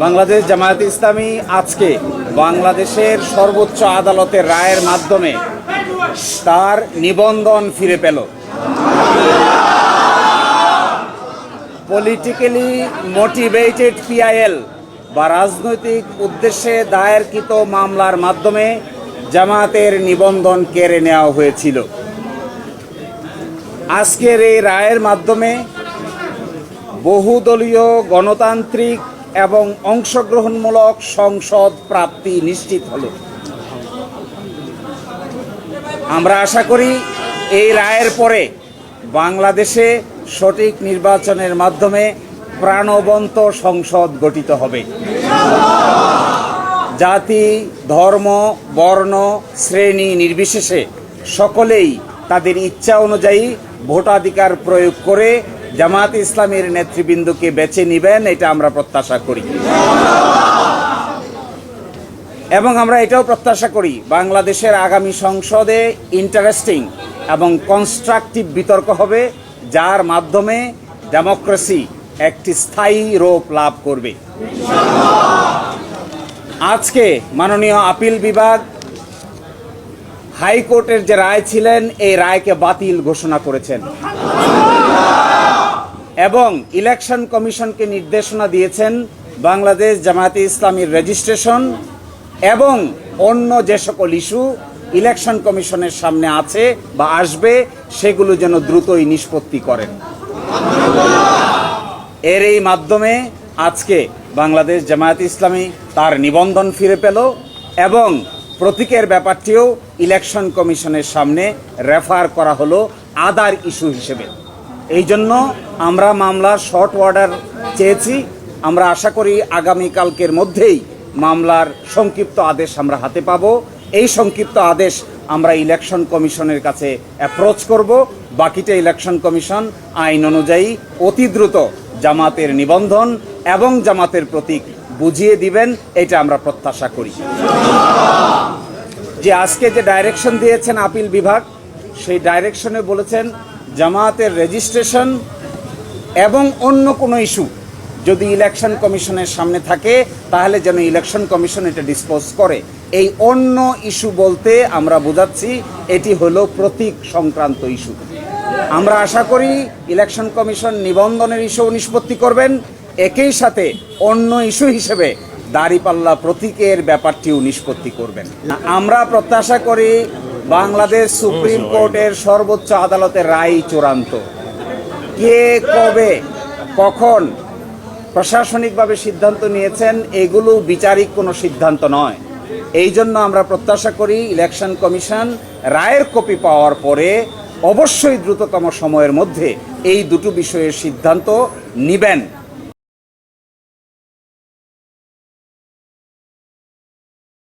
বাংলাদেশ জামায়াতে ইসলামী আজকে বাংলাদেশের সর্বোচ্চ আদালতের রায়ের মাধ্যমে তার নিবন্ধন ফিরে পেল। পলিটিক্যালি মোটিভেটেড পিআইএল বা রাজনৈতিক উদ্দেশ্যে দায়েরকৃত মামলার মাধ্যমে জামায়াতের নিবন্ধন কেড়ে নেওয়া হয়েছিল। আজকের এই রায়ের মাধ্যমে বহুদলীয় গণতান্ত্রিক এবং অংশগ্রহণমূলক সংসদ প্রাপ্তি নিশ্চিত হল। আমরা আশা করি এই রায়ের পরে বাংলাদেশে সঠিক নির্বাচনের মাধ্যমে প্রাণবন্ত সংসদ গঠিত হবে। জাতি, ধর্ম, বর্ণ, শ্রেণী নির্বিশেষে সকলেই তাদের ইচ্ছা অনুযায়ী ভোটাধিকার প্রয়োগ করে জামায়াতে ইসলামীর নেতৃবৃন্দকে বেছে নেবেন, এটা আমরা প্রত্যাশা করি। এবং আমরা এটাও প্রত্যাশা করি বাংলাদেশের আগামী সংসদে ইন্টারেস্টিং এবং কনস্ট্রাকটিভ বিতর্ক হবে, যার মাধ্যমে ডেমোক্রেসি একটি স্থায়ী রূপ লাভ করবে। আজকে মাননীয় আপিল বিভাগ হাইকোর্টের যে রায় ছিলেন এই রায়কে বাতিল ঘোষণা করেছেন এবং ইলেকশন কমিশনকে নির্দেশনা দিয়েছেন বাংলাদেশ জামায়াতে ইসলামীর রেজিস্ট্রেশন এবং অন্য যে সকল ইস্যু ইলেকশন কমিশনের সামনে আছে বা আসবে সেগুলো যেন দ্রুতই নিষ্পত্তি করেন। এর এই মাধ্যমে আজকে বাংলাদেশ জামায়াতে ইসলামী তার নিবন্ধন ফিরে পেল এবং প্রতীকের ব্যাপারটিও ইলেকশন কমিশনের সামনে রেফার করা হলো আদার ইস্যু হিসেবে। এই জন্য আমরা মামলার শর্ট অর্ডার চেয়েছি। আমরা আশা করি আগামীকালকের মধ্যেই মামলার সংক্ষিপ্ত আদেশ আমরা হাতে পাব। এই সংক্ষিপ্ত আদেশ আমরা ইলেকশন কমিশনের কাছে অ্যাপ্রোচ করব। বাকিটা ইলেকশন কমিশন আইন অনুযায়ী অতি দ্রুত জামাতের নিবন্ধন এবং জামাতের প্রতীক বুঝিয়ে দিবেন, এটা আমরা প্রত্যাশা করি। যে আজকে যে ডাইরেকশন দিয়েছেন আপিল বিভাগ, সেই ডাইরেকশনে বলেছেন জামাতের রেজিস্ট্রেশন এবং অন্য কোনো ইস্যু যদি ইলেকশন কমিশনের সামনে থাকে তাহলে যেন ইলেকশন কমিশন এটা ডিসপোজ করে। এই অন্য ইস্যু বলতে আমরা বোঝাচ্ছি এটি হলো প্রতীক সংক্রান্ত ইস্যু। আমরা আশা করি ইলেকশন কমিশন নিবন্ধনের ইস্যু নিষ্পত্তি করবেন, একই সাথে অন্য ইস্যু হিসেবে দাঁড়িপাল্লা প্রতীকের ব্যাপারটিও নিষ্পত্তি করবেন। আমরা প্রত্যাশা করি বাংলাদেশ সুপ্রিম কোর্টের সর্বোচ্চ আদালতের রায় চূড়ান্ত। কে কবে কখন প্রশাসনিকভাবে সিদ্ধান্ত নিয়েছেন এগুলো বিচারিক কোনো সিদ্ধান্ত নয়। এই জন্য আমরা প্রত্যাশা করি ইলেকশন কমিশন রায়ের কপি পাওয়ার পরে অবশ্যই দ্রুততম সময়ের মধ্যে এই দুটো বিষয়ের সিদ্ধান্ত নিবেন।